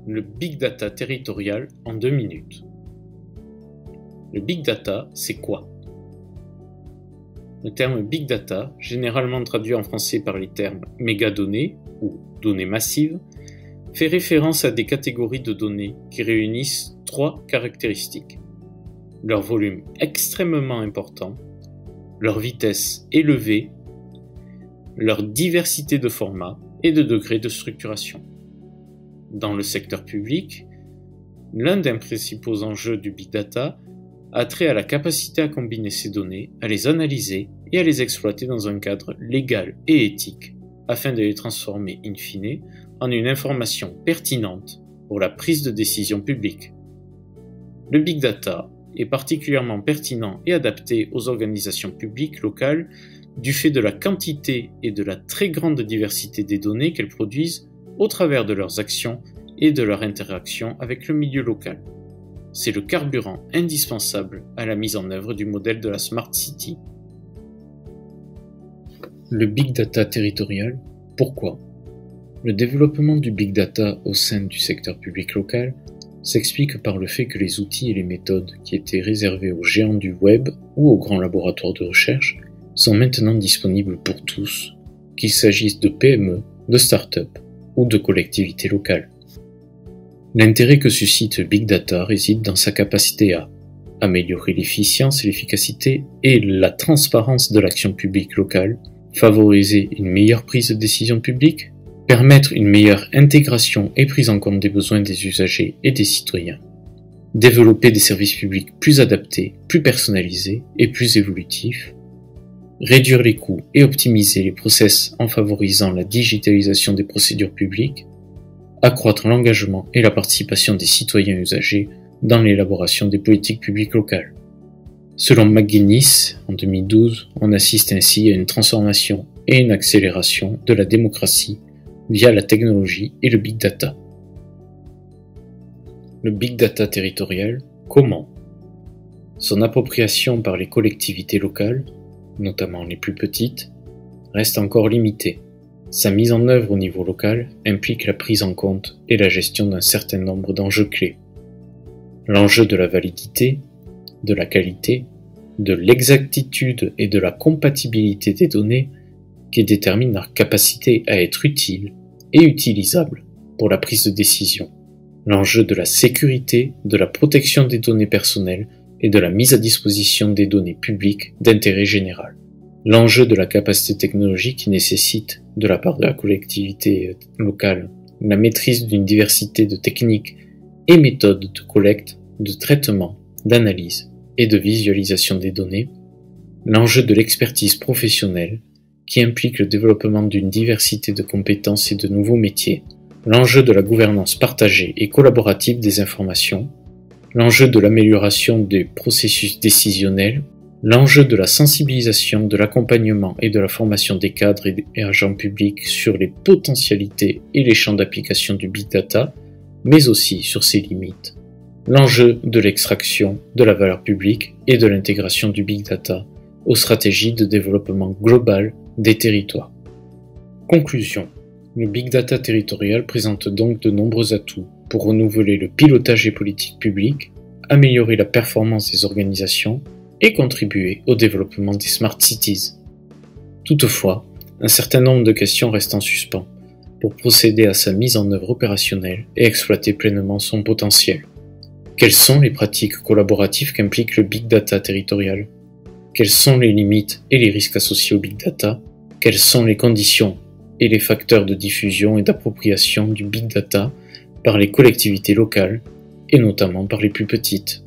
Le Big Data territorial en 2 minutes. Le Big Data, c'est quoi? Le terme Big Data, généralement traduit en français par les termes mégadonnées ou données massives, fait référence à des catégories de données qui réunissent 3 caractéristiques. Leur volume extrêmement important, leur vitesse élevée, leur diversité de formats et de degrés de structuration. Dans le secteur public, l'un des principaux enjeux du Big Data a trait à la capacité à combiner ces données, à les analyser et à les exploiter dans un cadre légal et éthique, afin de les transformer in fine en une information pertinente pour la prise de décision publique. Le Big Data est particulièrement pertinent et adapté aux organisations publiques locales du fait de la quantité et de la très grande diversité des données qu'elles produisent au travers de leurs actions et de leur interaction avec le milieu local. C'est le carburant indispensable à la mise en œuvre du modèle de la Smart City. Le Big Data territorial, pourquoi? Le développement du Big Data au sein du secteur public local s'explique par le fait que les outils et les méthodes qui étaient réservés aux géants du web ou aux grands laboratoires de recherche sont maintenant disponibles pour tous, qu'il s'agisse de PME, de start-up ou de collectivités locales. L'intérêt que suscite le Big Data réside dans sa capacité à améliorer l'efficience et l'efficacité et la transparence de l'action publique locale, favoriser une meilleure prise de décision publique, permettre une meilleure intégration et prise en compte des besoins des usagers et des citoyens, développer des services publics plus adaptés, plus personnalisés et plus évolutifs, réduire les coûts et optimiser les process en favorisant la digitalisation des procédures publiques, accroître l'engagement et la participation des citoyens usagers dans l'élaboration des politiques publiques locales. Selon McGuinness, en 2012, on assiste ainsi à une transformation et une accélération de la démocratie via la technologie et le Big Data. Le Big Data territorial, comment? Son appropriation par les collectivités locales, notamment les plus petites, reste encore limitée. Sa mise en œuvre au niveau local implique la prise en compte et la gestion d'un certain nombre d'enjeux clés. L'enjeu de la validité, de la qualité, de l'exactitude et de la compatibilité des données qui déterminent leur capacité à être utiles et utilisables pour la prise de décision. L'enjeu de la sécurité, de la protection des données personnelles et de la mise à disposition des données publiques d'intérêt général. L'enjeu de la capacité technologique qui nécessite, de la part de la collectivité locale, la maîtrise d'une diversité de techniques et méthodes de collecte, de traitement, d'analyse et de visualisation des données. L'enjeu de l'expertise professionnelle qui implique le développement d'une diversité de compétences et de nouveaux métiers. L'enjeu de la gouvernance partagée et collaborative des informations. L'enjeu de l'amélioration des processus décisionnels. L'enjeu de la sensibilisation, de l'accompagnement et de la formation des cadres et agents publics sur les potentialités et les champs d'application du Big Data, mais aussi sur ses limites. L'enjeu de l'extraction de la valeur publique et de l'intégration du Big Data aux stratégies de développement global des territoires. Conclusion. Le Big Data territorial présente donc de nombreux atouts pour renouveler le pilotage des politiques publiques, améliorer la performance des organisations et contribuer au développement des Smart Cities. Toutefois, un certain nombre de questions restent en suspens pour procéder à sa mise en œuvre opérationnelle et exploiter pleinement son potentiel. Quelles sont les pratiques collaboratives qu'implique le Big Data territorial? Quelles sont les limites et les risques associés au Big Data? Quelles sont les conditions et les facteurs de diffusion et d'appropriation du Big Data par les collectivités locales, et notamment par les plus petites?